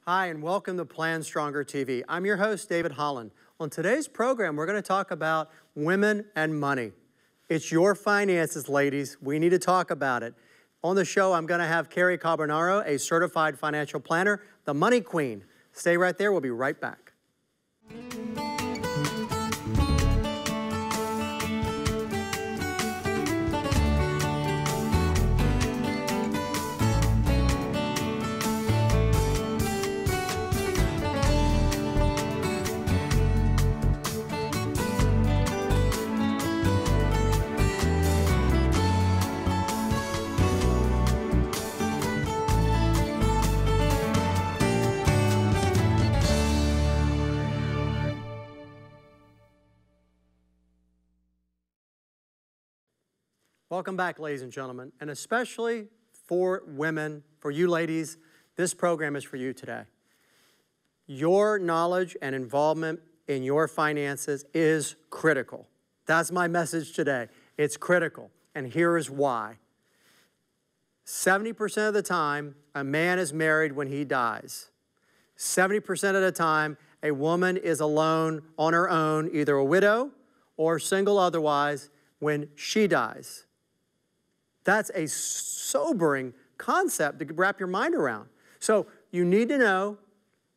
Hi, and welcome to PlanStrongerTV. I'm your host, David Holland. On today's program, we're going to talk about women and money. It's your finances, ladies. We need to talk about it. On the show, I'm going to have Kerry Carbonaro, a certified financial planner, the money queen. Stay right there. We'll be right back. Welcome back, ladies and gentlemen, and especially for women, for you ladies, this program is for you today. Your knowledge and involvement in your finances is critical. That's my message today. It's critical, and here is why. 70% of the time, a man is married when he dies. 70% of the time, a woman is alone on her own, either a widow or single otherwise, when she dies. That's a sobering concept to wrap your mind around. So you need to know,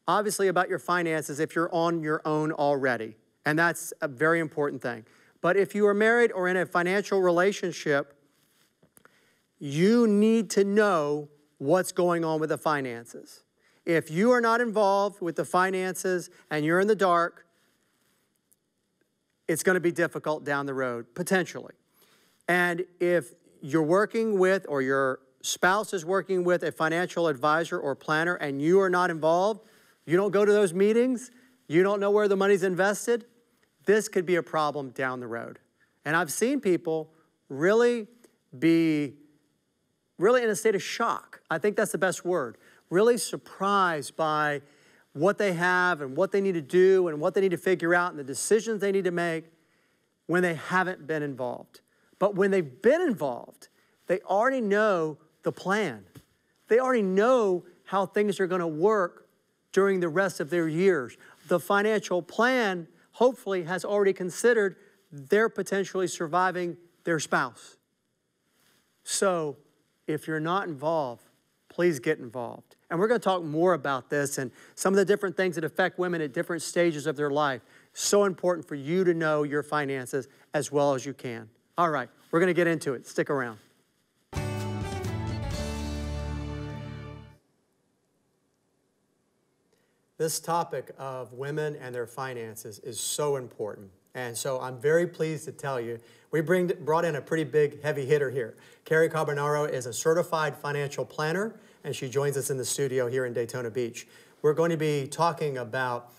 obviously, about your finances if you're on your own already. And that's a very important thing. But if you are married or in a financial relationship, you need to know what's going on with the finances. If you are not involved with the finances and you're in the dark, it's going to be difficult down the road, potentially. And if you're working with, or your spouse is working with, a financial advisor or planner, and you are not involved, you don't go to those meetings, you don't know where the money's invested, this could be a problem down the road. And I've seen people really be in a state of shock. I think that's the best word. Really surprised by what they have and what they need to do and what they need to figure out and the decisions they need to make when they haven't been involved. But when they've been involved, they already know the plan. They already know how things are going to work during the rest of their years. The financial plan, hopefully, has already considered they're potentially surviving their spouse. So if you're not involved, please get involved. And we're going to talk more about this and some of the different things that affect women at different stages of their life. So important for you to know your finances as well as you can. All right, we're going to get into it. Stick around. This topic of women and their finances is so important. And so I'm very pleased to tell you, we brought in a pretty big heavy hitter here. Cary Carbonaro is a certified financial planner, and she joins us in the studio here in Daytona Beach. We're going to be talking about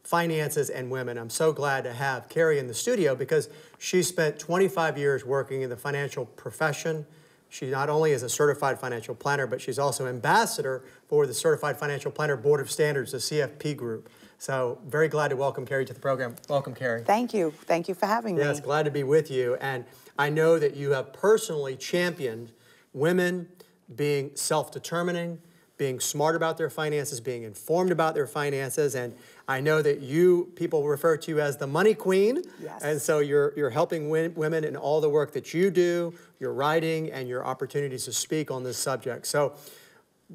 finances and women. I'm so glad to have Cary in the studio because she spent 25 years working in the financial profession. She not only is a certified financial planner, but she's also ambassador for the Certified Financial Planner Board of Standards, the CFP group. So very glad to welcome Cary to the program. Welcome, Cary. Thank you. Thank you for having me. Yes, glad to be with you. And I know that you have personally championed women being self-determining, being smart about their finances, being informed about their finances, and I know that people refer to you as the money queen. Yes. And so you're helping women in all the work that you do, your writing, and your opportunities to speak on this subject. So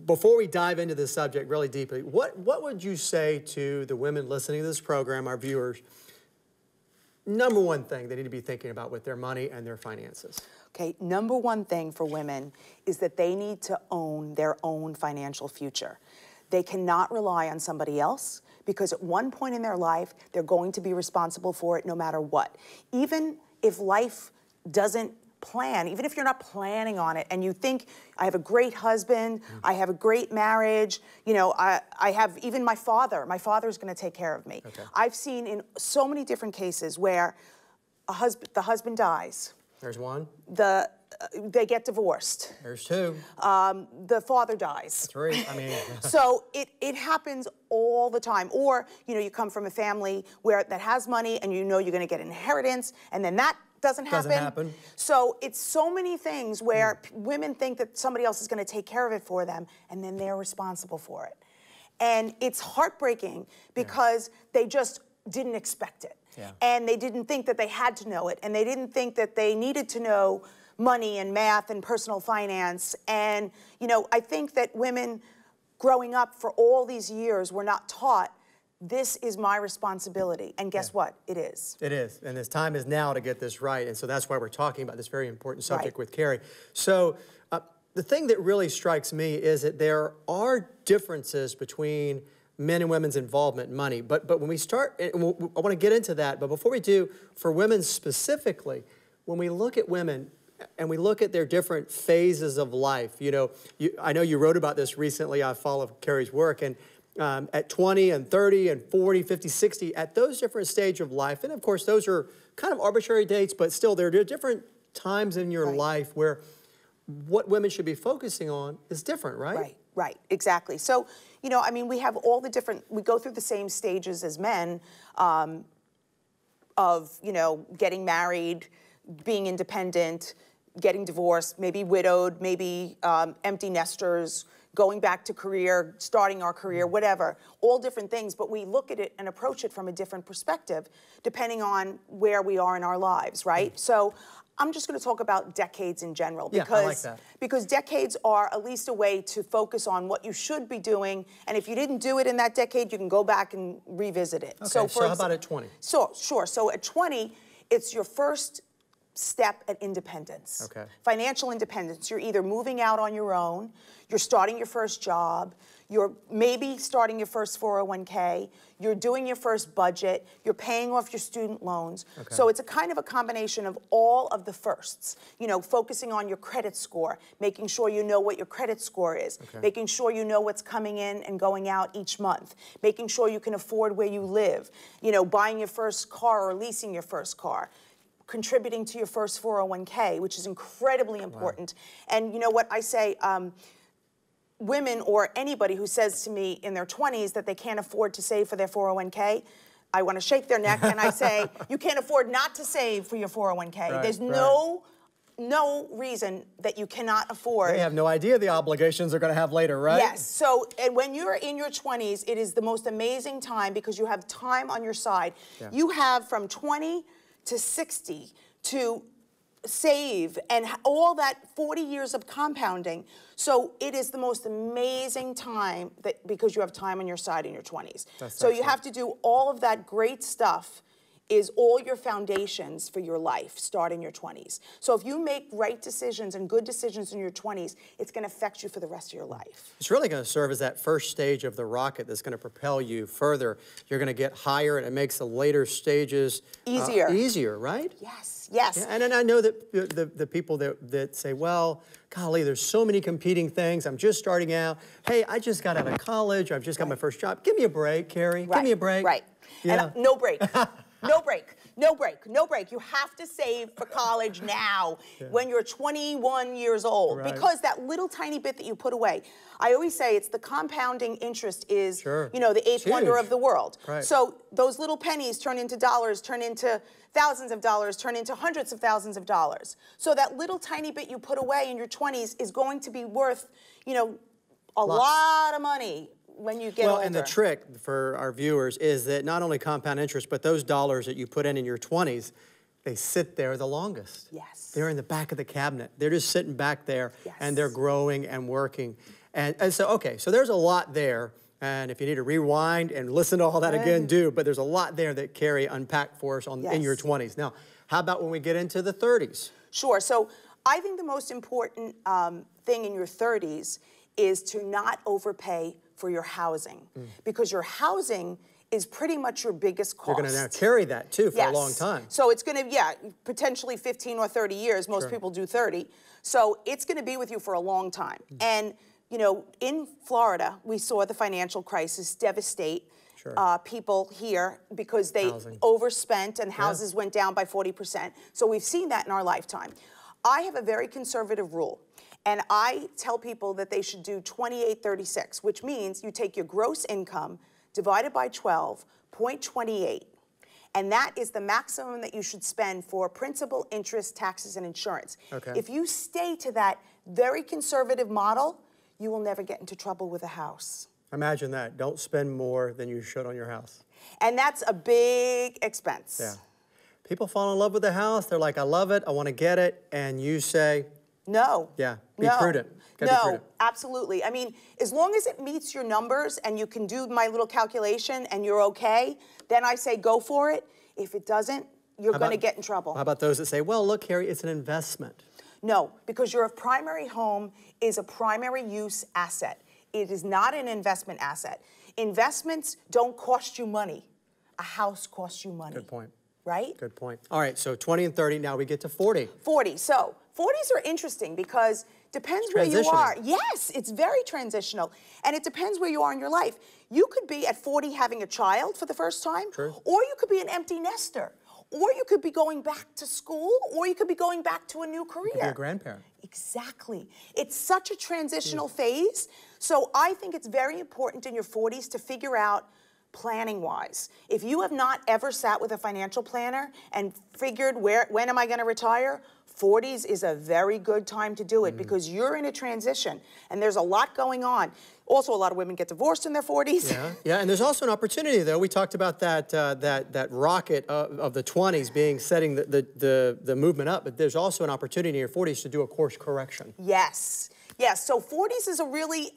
before we dive into this subject really deeply, what would you say to the women listening to this program, our viewers, number one thing they need to be thinking about with their money and their finances? Okay, number one thing for women is that they need to own their own financial future. They cannot rely on somebody else because at one point in their life, they're going to be responsible for it no matter what. Even if life doesn't plan, even if you're not planning on it and you think, I have a great husband, I have a great marriage, you know, I have even my father's going to take care of me. Okay. I've seen in so many different cases where the husband dies. There's one. They get divorced. There's two. The father dies. Three, I mean. So it happens all the time. Or, you know, you come from a family that has money and you know you're going to get an inheritance and then that doesn't happen. So it's so many things where women think that somebody else is going to take care of it for them and then they're responsible for it. And it's heartbreaking because they just didn't expect it. Yeah. And they didn't think that they had to know it. And they didn't think that they needed to know money and math and personal finance. And, you know, I think that women growing up for all these years were not taught, this is my responsibility. And guess what? It is. It is. And this time is now to get this right. And so that's why we're talking about this very important subject Right. with Cary. So the thing that really strikes me is that there are differences between men and women's involvement in money. But when we start, I want to get into that, but before we do, for women specifically, when we look at women and we look at their different phases of life, you know, I know you wrote about this recently. I follow Cary's work, and at 20 and 30 and 40, 50, 60, at those different stages of life, and of course those are kind of arbitrary dates, but still there are different times in your life where what women should be focusing on is different, right? Right, right, exactly. So, you know, I mean, we have all the different, we go through the same stages as men of, you know, getting married, being independent, getting divorced, maybe widowed, maybe empty nesters, going back to career, starting our career, whatever, all different things, but we look at it and approach it from a different perspective, depending on where we are in our lives, right? So I'm just going to talk about decades in general because decades are at least a way to focus on what you should be doing, and if you didn't do it in that decade, you can go back and revisit it. Okay, so how about at 20? So, sure. So at 20, it's your first step at independence. Okay. Financial independence. You're either moving out on your own, you're starting your first job, you're maybe starting your first 401k, you're doing your first budget, you're paying off your student loans. Okay. So it's a kind of a combination of all of the firsts. You know, focusing on your credit score, making sure you know what your credit score is, making sure you know what's coming in and going out each month, making sure you can afford where you live, you know, buying your first car or leasing your first car, contributing to your first 401k, which is incredibly important. Wow. And you know what I say, women or anybody who says to me in their 20s that they can't afford to save for their 401k, I want to shake their neck and I say, you can't afford not to save for your 401k. Right, There's no reason that you cannot afford. They have no idea the obligations they're going to have later, right? Yes. So and when you're in your 20s, it is the most amazing time because you have time on your side. Yeah. You have from 20 to 60 to save and all that 40 years of compounding. So it is the most amazing time because you have time on your side in your 20s. So you have to do all of that great stuff is all your foundations for your life start in your 20s. So if you make right decisions and good decisions in your 20s, it's going to affect you for the rest of your life. It's really going to serve as that first stage of the rocket that's going to propel you further. You're going to get higher, and it makes the later stages easier, right? Yes, yes. Yeah, and I know that the people that say, well, golly, there's so many competing things. I'm just starting out. Hey, I just got out of college. I've just got my first job. Give me a break, Cary. Give me a break. Right. Yeah. And no break. No break, no break, no break. You have to save for college now when you're 21 years old because that little tiny bit that you put away, I always say it's the compounding interest is, you know, the eighth wonder of the world. Right. So those little pennies turn into dollars, turn into thousands of dollars, turn into hundreds of thousands of dollars. So that little tiny bit you put away in your 20s is going to be worth, you know, a lot of money when you get older. And the trick for our viewers is that not only compound interest, but those dollars that you put in your 20s, they sit there the longest. Yes. They're in the back of the cabinet. They're just sitting back there, and they're growing and working. And so, okay, so there's a lot there. And if you need to rewind and listen to all that again, do. But there's a lot there that Cary unpacked for us in your 20s. Now, how about when we get into the 30s? Sure. So I think the most important thing in your 30s is to not overpay for your housing, because your housing is pretty much your biggest cost. You're going to now carry that, too, for a long time. So it's going to, potentially 15 or 30 years. Most people do 30. So it's going to be with you for a long time. And, you know, in Florida, we saw the financial crisis devastate people here because they overspent and houses went down by 40%. So we've seen that in our lifetime. I have a very conservative rule. And I tell people that they should do 28-36, which means you take your gross income divided by 12.28. And that is the maximum that you should spend for principal, interest, taxes, and insurance. Okay. If you stay to that very conservative model, you will never get into trouble with a house. Imagine that. Don't spend more than you should on your house. And that's a big expense. Yeah. People fall in love with the house. They're like, I love it. I want to get it. And you say, no. Yeah, be no. prudent. Gotta No, be prudent. absolutely. I mean, as long as it meets your numbers and you can do my little calculation and you're okay, then I say go for it. If it doesn't, you're going to get in trouble. How about those that say, well, look, Carrie, it's an investment? No, because your primary home is a primary use asset. It is not an investment asset. Investments don't cost you money. A house costs you money. Good point. Right? Good point. All right, so 20 and 30, now we get to 40. 40. So 40s are interesting because depends where you are. Yes, it's very transitional. And it depends where you are in your life. You could be at 40 having a child for the first time, True. Or you could be an empty nester, or you could be going back to school, or you could be going back to a new career. You could be a grandparent. Exactly. It's such a transitional phase. So I think it's very important in your 40s to figure out planning-wise. If you have not ever sat with a financial planner and figured when am I going to retire, 40s is a very good time to do it because you're in a transition and there's a lot going on. Also, a lot of women get divorced in their 40s. Yeah, and there's also an opportunity, though. We talked about that rocket of the 20s being setting the movement up, but there's also an opportunity in your 40s to do a course correction. Yes, yes. So 40s is a really,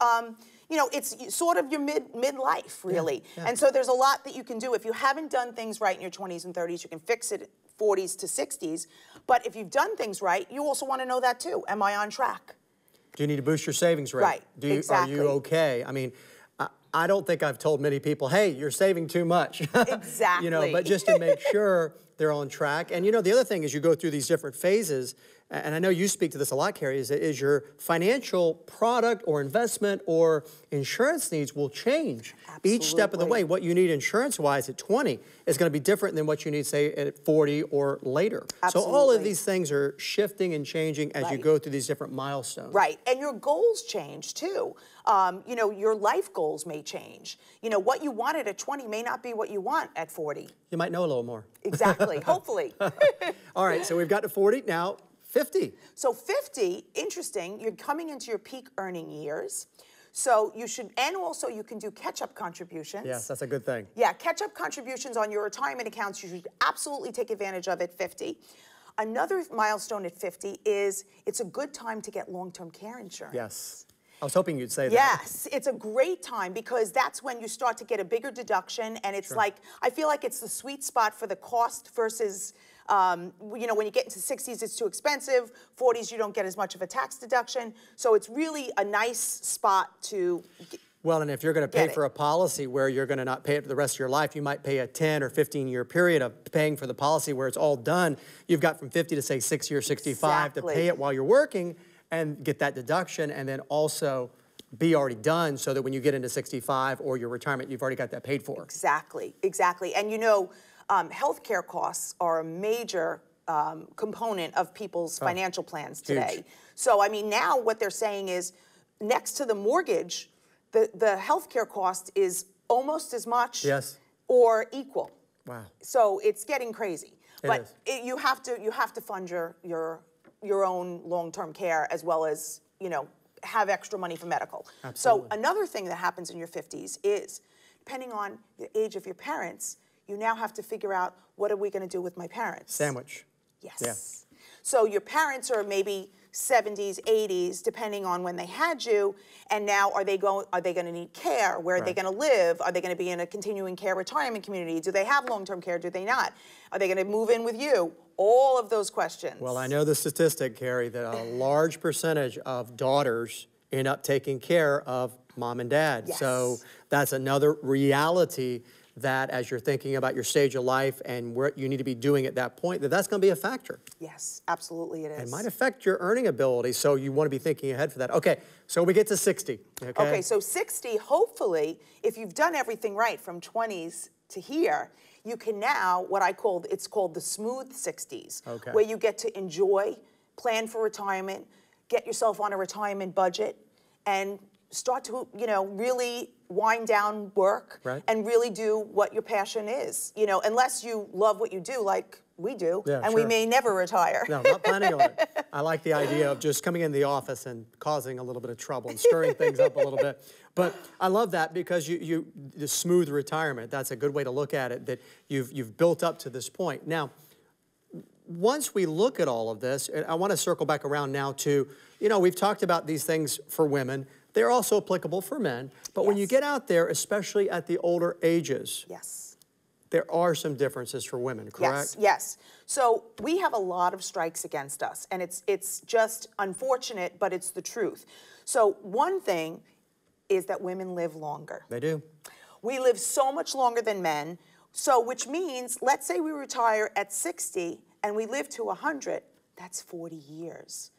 you know, it's sort of your midlife, really. Yeah. And so there's a lot that you can do. If you haven't done things right in your 20s and 30s, you can fix it 40s to 60s. But if you've done things right, you also want to know that too. Am I on track? Do you need to boost your savings rate? Right, exactly. Are you okay? I mean, I don't think I've told many people, hey, you're saving too much. Exactly. You know, but just to make sure they're on track. And you know, the other thing is you go through these different phases, and I know you speak to this a lot, Carrie, is your financial product or investment or insurance needs will change. Absolutely. Each step of the way. What you need insurance-wise at 20 is going to be different than what you need, say, at 40 or later. Absolutely. So all of these things are shifting and changing as you Right. go through these different milestones. Right, and your goals change too. You know, your life goals may change. You know, what you wanted at 20 may not be what you want at 40. You might know a little more. Exactly, hopefully. All right, so we've got to 40, now 50. So 50, interesting, you're coming into your peak earning years. So you should, and also you can do catch-up contributions. Yes, that's a good thing. Yeah, catch-up contributions on your retirement accounts, you should absolutely take advantage of at 50. Another milestone at 50 is it's a good time to get long-term care insurance. Yes. I was hoping you'd say that. Yes, it's a great time because that's when you start to get a bigger deduction, and it's like, I feel like it's the sweet spot for the cost versus, you know, when you get into 60s, it's too expensive. 40s, you don't get as much of a tax deduction. So it's really a nice spot to Well, and if you're going to pay for a policy where you're going to not pay it for the rest of your life, you might pay a 10 or 15-year period of paying for the policy where it's all done. You've got from 50 to, say, 60 or 65 to pay it while you're working and get that deduction, and then also be already done so that when you get into 65 or your retirement, you've already got that paid for. Exactly, exactly. And you know, healthcare costs are a major component of people's financial plans today. Huge. So, I mean, now what they're saying is next to the mortgage, the healthcare cost is almost as much or equal. Wow. So it's getting crazy. But you have to fund your own long-term care as well as, you know, have extra money for medical. Absolutely. So another thing that happens in your 50s is, depending on the age of your parents, you now have to figure out, what are we going to do with my parents? Sandwich. Yes. Yeah. So your parents are maybe 70s, 80s, depending on when they had you, and now are they going to need care? Where are they going to live? Are they going to be in a continuing care retirement community? Do they have long-term care? Do they not? Are they going to move in with you? All of those questions. Well, I know the statistic, Carrie, that a large percentage of daughters end up taking care of mom and dad. Yes. So that's another reality that as you're thinking about your stage of life and what you need to be doing at that point, that's going to be a factor. Yes, absolutely it is. It might affect your earning ability, so you want to be thinking ahead for that. Okay, so we get to 60. Okay, so 60, hopefully, if you've done everything right from 20s to here, you can now, it's called the smooth 60s, where you get to enjoy, plan for retirement, get yourself on a retirement budget, and start to, you know, really wind down work and really do what your passion is. You know, unless you love what you do, like We do, Yeah, and sure. we may never retire. No, not planning on it. I like the idea of just coming in the office and causing a little bit of trouble and stirring things up a little bit. But I love that because the smooth retirement, that's a good way to look at it, that you've built up to this point. Now, once we look at all of this, and I want to circle back around now to, we've talked about these things for women. They're also applicable for men. But when you get out there, especially at the older ages, there are some differences for women, correct? Yes. So we have a lot of strikes against us, and it's just unfortunate, but it's the truth. So one thing is that women live longer. They do. We live so much longer than men, so which means, let's say we retire at 60 and we live to 100, that's 40 years.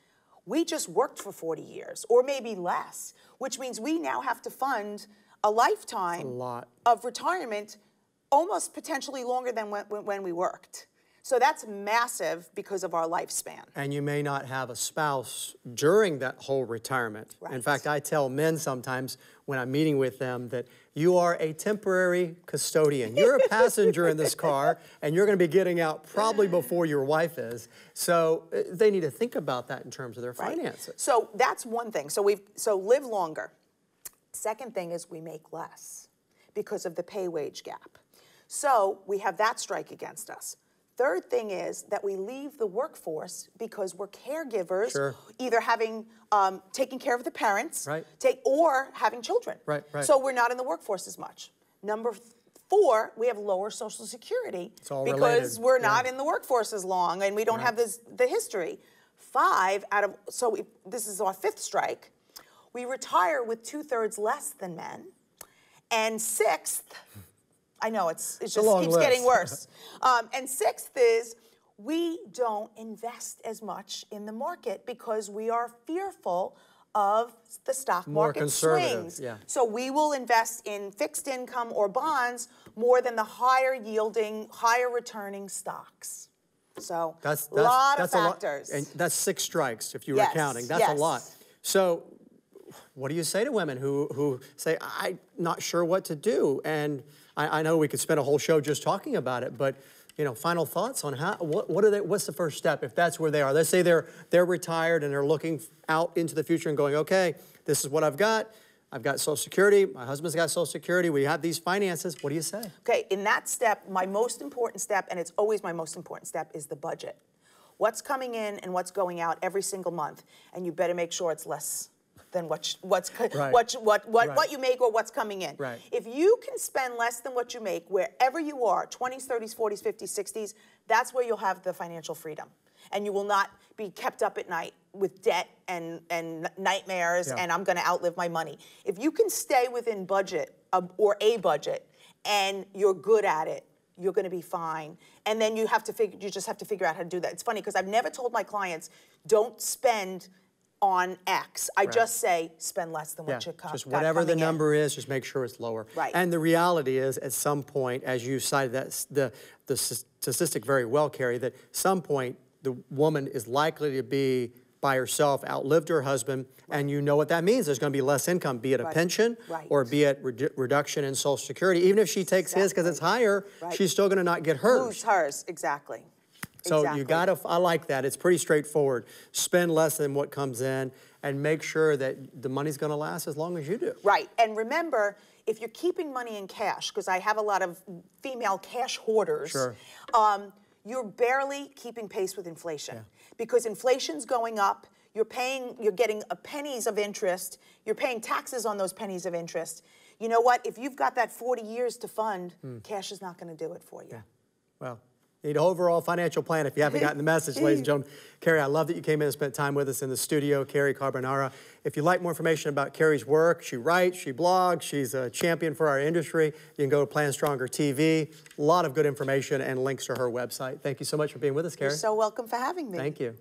We just worked for 40 years, or maybe less, which means we now have to fund a lifetime of retirement, almost potentially longer than when we worked. So that's massive because of our lifespan. And you may not have a spouse during that whole retirement. Right. In fact, I tell men sometimes when I'm meeting with them that you are a temporary custodian. You're a passenger in this car, and you're going to be getting out probably before your wife is. So they need to think about that in terms of their finances. So that's one thing. So live longer. Second thing is we make less because of the pay-wage gap. So we have that strike against us. Third thing is that we leave the workforce because we're caregivers, either having taking care of the parents, or having children. So we're not in the workforce as much. Number 4, we have lower Social Security because we're not in the workforce as long, and we don't have the history. 5 this is our 5th strike. We retire with 2/3 less than men, and 6th. I know, it just keeps getting worse. And 6th is we don't invest as much in the market because we are fearful of the stock market swings. So we will invest in fixed income or bonds more than the higher yielding, higher returning stocks. So that's a lot of factors. And that's 6 strikes if you were counting. That's a lot. So what do you say to women who say, I'm not sure what to do? And I know we could spend a whole show just talking about it, but final thoughts on what's the first step if that's where they are? Let's say they're retired and they're looking out into the future and going, okay, this is what I've got. I've got Social Security. My husband's got Social Security. We have these finances. What do you say? Okay, in that step, my most important step, and it's always my most important step, is the budget. What's coming in and what's going out every single month, and you better make sure it's less than what you make or what's coming in. If you can spend less than what you make wherever you are, 20s, 30s, 40s, 50s, 60s, that's where you'll have the financial freedom. And you will not be kept up at night with debt and nightmares and I'm going to outlive my money. If you can stay within budget or a budget and you're good at it, you're going to be fine. And then you just have to figure out how to do that. It's funny because I've never told my clients, don't spend on X. I just say spend less than what you got. Just whatever the number is, just make sure it's lower. And the reality is, at some point, as you cited the statistic very well, Cary, that at some point the woman is likely to be by herself, outlived her husband, and you know what that means. There's going to be less income, be it a pension or be it reduction in Social Security. Even if she takes his because it's higher, she's still going to not get hers. Lose hers, exactly. So you got to, I like that. It's pretty straightforward. Spend less than what comes in and make sure that the money's going to last as long as you do. Right. And remember, if you're keeping money in cash, because I have a lot of female cash hoarders, you're barely keeping pace with inflation. Because inflation's going up, you're getting pennies of interest, you're paying taxes on those pennies of interest. You know what? If you've got that 40 years to fund, cash is not going to do it for you. Well, need an overall financial plan if you haven't gotten the message, ladies and gentlemen. Cary, I love that you came in and spent time with us in the studio, Cary Carbonaro. If you'd like more information about Cary's work, she writes, she blogs, she's a champion for our industry. You can go to PlanStrongerTV. A lot of good information and links to her website. Thank you so much for being with us, Cary. You're so welcome for having me. Thank you.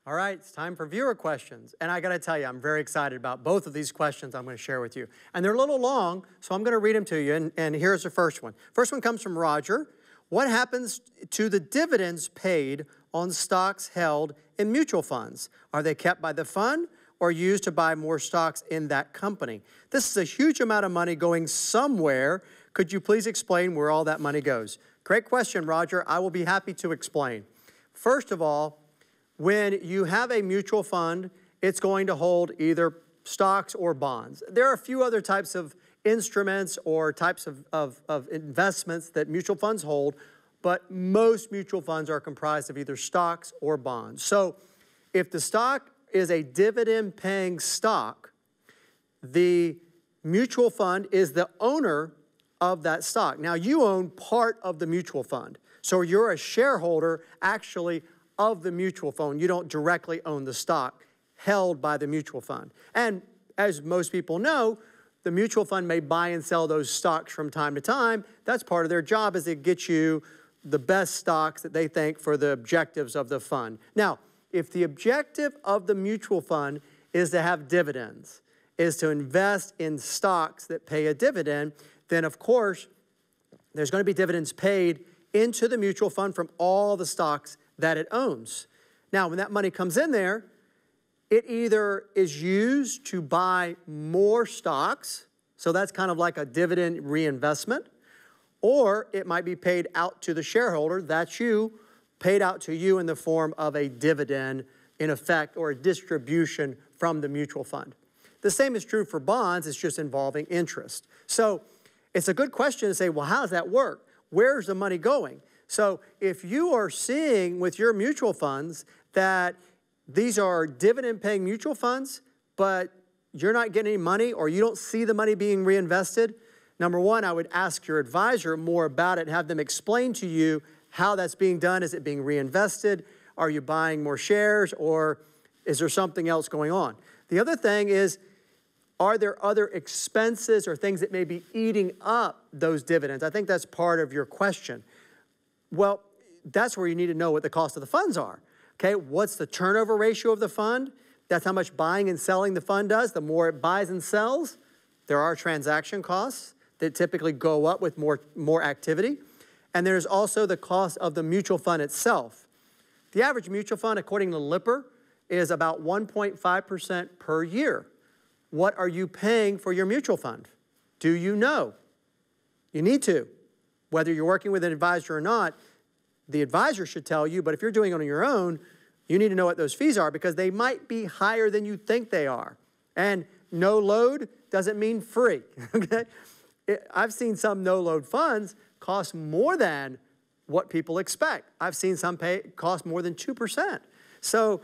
All right, it's time for viewer questions. And I got to tell you, I'm very excited about both of these questions I'm going to share with you. And they're a little long, so I'm going to read them to you. And here's the first one. First one comes from Roger. What happens to the dividends paid on stocks held in mutual funds? Are they kept by the fund or used to buy more stocks in that company? This is a huge amount of money going somewhere. Could you please explain where all that money goes? Great question, Roger. I will be happy to explain. First of all, when you have a mutual fund, it's going to hold either stocks or bonds. There are a few other types of instruments or types of investments that mutual funds hold, but most mutual funds are comprised of either stocks or bonds. So if the stock is a dividend-paying stock, the mutual fund is the owner of that stock. Now, you own part of the mutual fund. So you're a shareholder, actually, of the mutual fund. You don't directly own the stock held by the mutual fund. And as most people know, the mutual fund may buy and sell those stocks from time to time. That's part of their job, is to get you the best stocks that they think for the objectives of the fund. Now, if the objective of the mutual fund is to have dividends, is to invest in stocks that pay a dividend, then of course, there's going to be dividends paid into the mutual fund from all the stocks that it owns. Now, when that money comes in there, it either is used to buy more stocks, so that's kind of like a dividend reinvestment, or it might be paid out to the shareholder, that's you, paid out to you in the form of a dividend in effect, or a distribution from the mutual fund. The same is true for bonds, it's just involving interest. So it's a good question to say, well, how does that work? Where's the money going? So if you are seeing with your mutual funds that these are dividend-paying mutual funds, but you're not getting any money or you don't see the money being reinvested, number one, I would ask your advisor more about it and have them explain to you how that's being done. Is it being reinvested? Are you buying more shares, or is there something else going on? The other thing is, are there other expenses or things that may be eating up those dividends? I think that's part of your question. Well, that's where you need to know what the cost of the funds are. Okay, what's the turnover ratio of the fund? That's how much buying and selling the fund does. The more it buys and sells, there are transaction costs that typically go up with more activity. And there's also the cost of the mutual fund itself. The average mutual fund, according to Lipper, is about 1.5% per year. What are you paying for your mutual fund? Do you know? You need to. Whether you're working with an advisor or not, the advisor should tell you, but if you're doing it on your own, you need to know what those fees are, because they might be higher than you think they are. And no load doesn't mean free, okay? I've seen some no-load funds cost more than what people expect. I've seen some cost more than 2%. So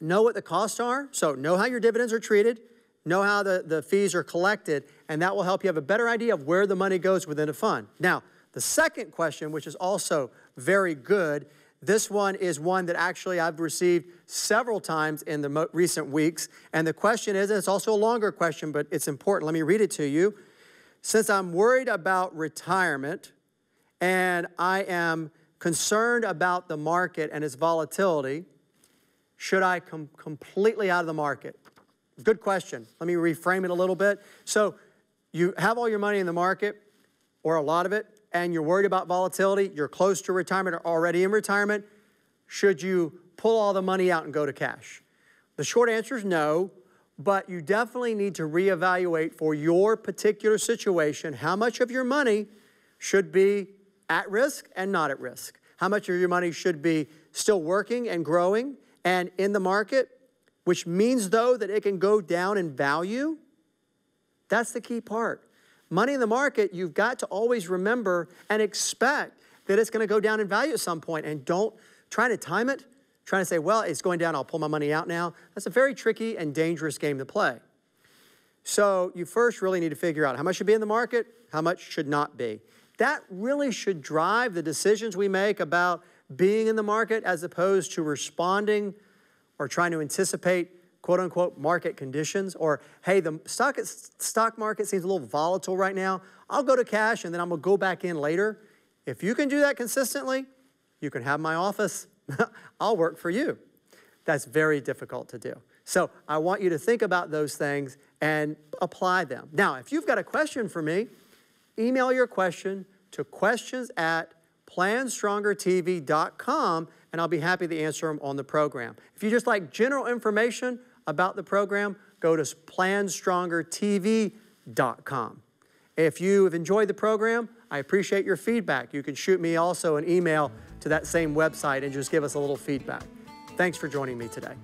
know what the costs are. So know how your dividends are treated, know how the fees are collected, and that will help you have a better idea of where the money goes within a fund. Now, the second question, which is also very good, this one is one that actually I've received several times in the recent weeks. And the question is, and it's also a longer question, but it's important. Let me read it to you. Since I'm worried about retirement and I am concerned about the market and its volatility, should I come completely out of the market? Good question. Let me reframe it a little bit. So you have all your money in the market, or a lot of it, and you're worried about volatility, you're close to retirement or already in retirement, should you pull all the money out and go to cash? The short answer is no, but you definitely need to reevaluate for your particular situation how much of your money should be at risk and not at risk. How much of your money should be still working and growing and in the market, which means, though, that it can go down in value. That's the key part. Money in the market, you've got to always remember and expect that it's going to go down in value at some point. And don't try to time it, trying to say, well, it's going down, I'll pull my money out now. That's a very tricky and dangerous game to play. So you first really need to figure out how much should be in the market, how much should not be. That really should drive the decisions we make about being in the market, as opposed to responding or trying to anticipate quote-unquote market conditions, or, hey, the stock market seems a little volatile right now. I'll go to cash and then I'm going to go back in later. If you can do that consistently, you can have my office. I'll work for you. That's very difficult to do. So I want you to think about those things and apply them. Now, if you've got a question for me, email your question to questions@PlanStrongerTV.com, and I'll be happy to answer them on the program. If you just like general information about the program, go to PlanStrongerTV.com. If you have enjoyed the program, I appreciate your feedback. You can shoot me also an email to that same website and just give us a little feedback. Thanks for joining me today.